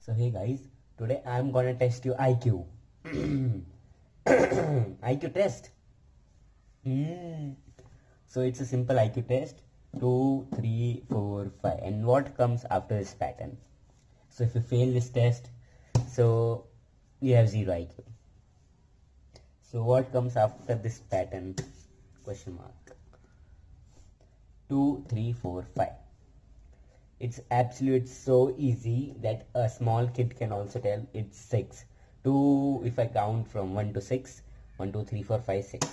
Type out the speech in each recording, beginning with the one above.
So hey guys, today I'm gonna test your IQ. IQ test. So it's a simple IQ test. 2, 3, 4, 5. And what comes after this pattern? So if you fail this test, so you have 0 IQ. So what comes after this pattern? Question mark. 2, 3, 4, 5. It's so easy that a small kid can also tell it's 6. 2, if I count from 1 to 6, 1, 2, 3, 4, 5, 6.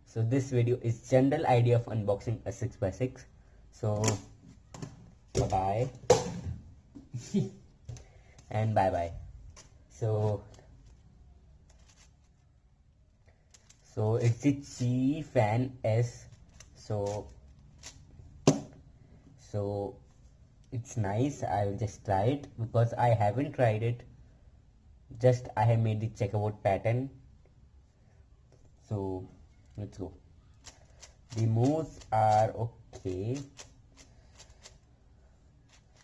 So this video is general idea of unboxing a 6x6. So bye bye and bye bye. So it's the Qi Fan S. So it's nice. I will just try it because I haven't tried it. Just I have made the checkerboard pattern. So let's go. The moves are okay.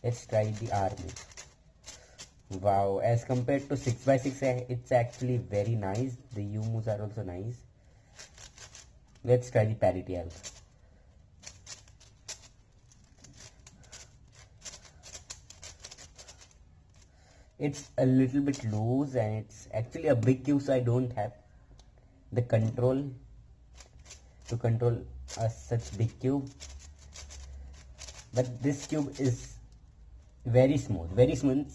Let's try the R move. Wow, as compared to 6x6, it's actually very nice. The U moves are also nice. Let's try the parity also. It's a little bit loose and it's actually a big cube, so I don't have the control to control such big cube. But this cube is very smooth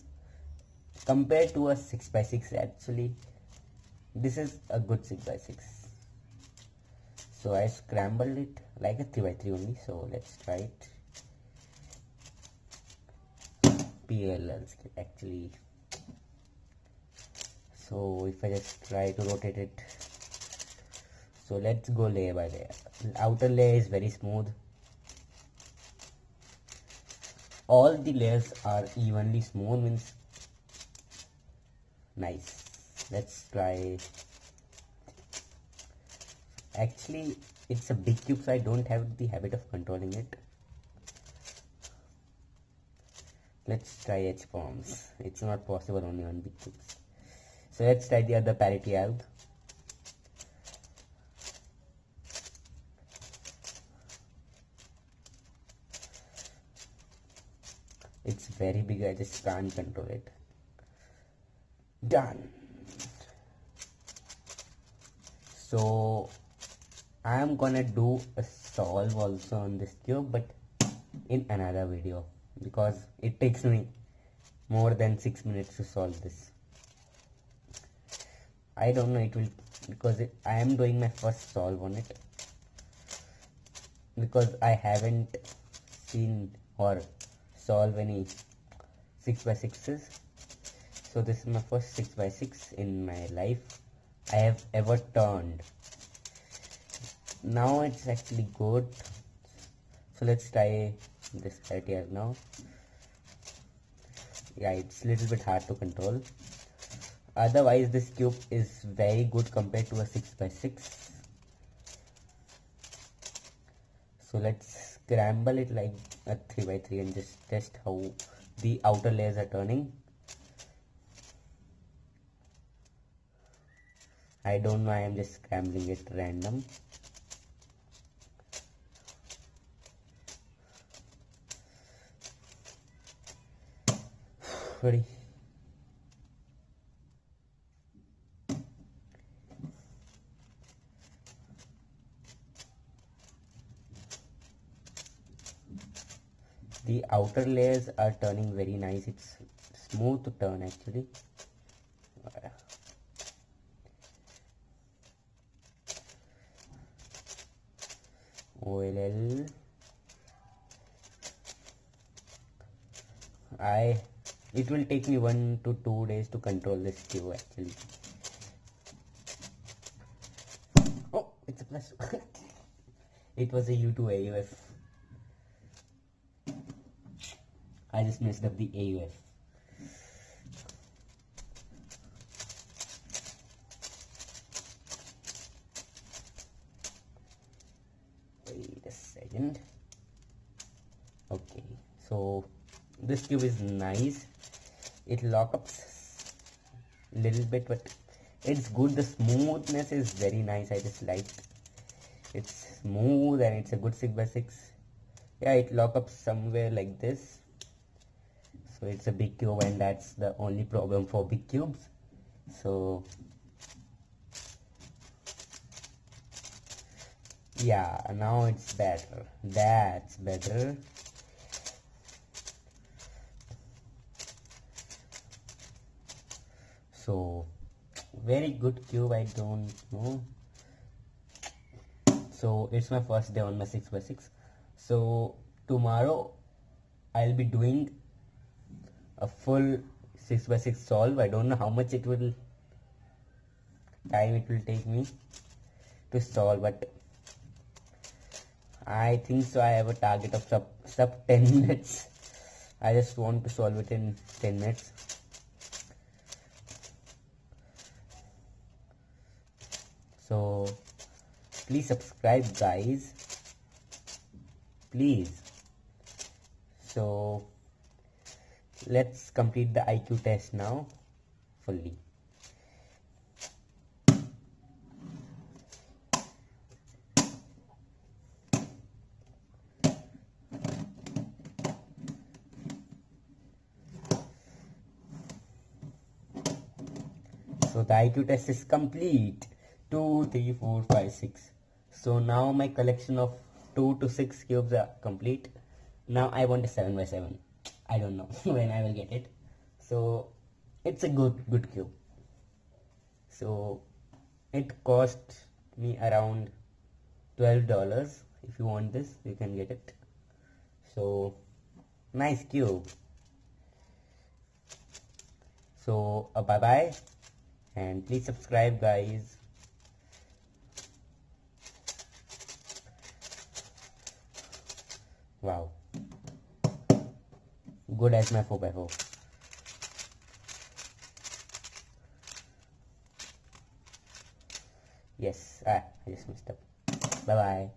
compared to a 6x6. Actually, this is a good 6x6. So I scrambled it like a 3x3 only. So let's try it. PLL actually. So if I just try to rotate it, so let's go layer by layer. Outer layer is very smooth. All the layers are evenly smooth, means nice. Let's try. Actually, it's a big cube, so I don't have the habit of controlling it. Let's try H forms. It's not possible only on big cubes. So let's try the other parity alg. It's very big, I just can't control it. Done. So I am gonna do a solve also on this cube, but in another video, because it takes me more than 6 minutes to solve this. I don't know, it will, because I am doing my first solve on it, because I haven't seen or solve any 6x6s. So this is my first 6x6 in my life I have ever turned. Now it's actually good. So let's try this right here now. Yeah, it's a little bit hard to control. Otherwise this cube is very good compared to a 6x6. So let's scramble it like a 3x3 and just test how the outer layers are turning. I don't know, I am just scrambling it random. Ready? The outer layers are turning very nice. It's smooth to turn actually. OLL. It will take me 1 to 2 days to control this cube actually. Oh, it's a plus. It was a U2 AUF. I just messed up the AUF. Wait a second. Okay, so this cube is nice. it lock up little bit, but it's good. The smoothness is very nice. I just like it's smooth and it's a good 6x6. Yeah, it lock up somewhere like this. So it's a big cube, and that's the only problem for big cubes. So yeah, now it's better. That's better. So very good cube. I don't know. So it's my first day on my 6x6. So tomorrow I'll be doing a full 6x6 solve. I don't know how much time it will take me to solve, but I think so. I have a target of sub 10 minutes. I just want to solve it in 10 minutes. So please subscribe, guys, please. So let's complete the IQ test now fully. So the IQ test is complete. 2, 3, 4, 5, 6. So now my collection of 2 to 6 cubes are complete. Now I want a 7x7. I don't know when I will get it. So it's a good cube. So it cost me around $12. If you want this, you can get it. So nice cube. So bye bye, and please subscribe, guys. Wow, good as my 4x4. Yes, I just messed up. Bye bye.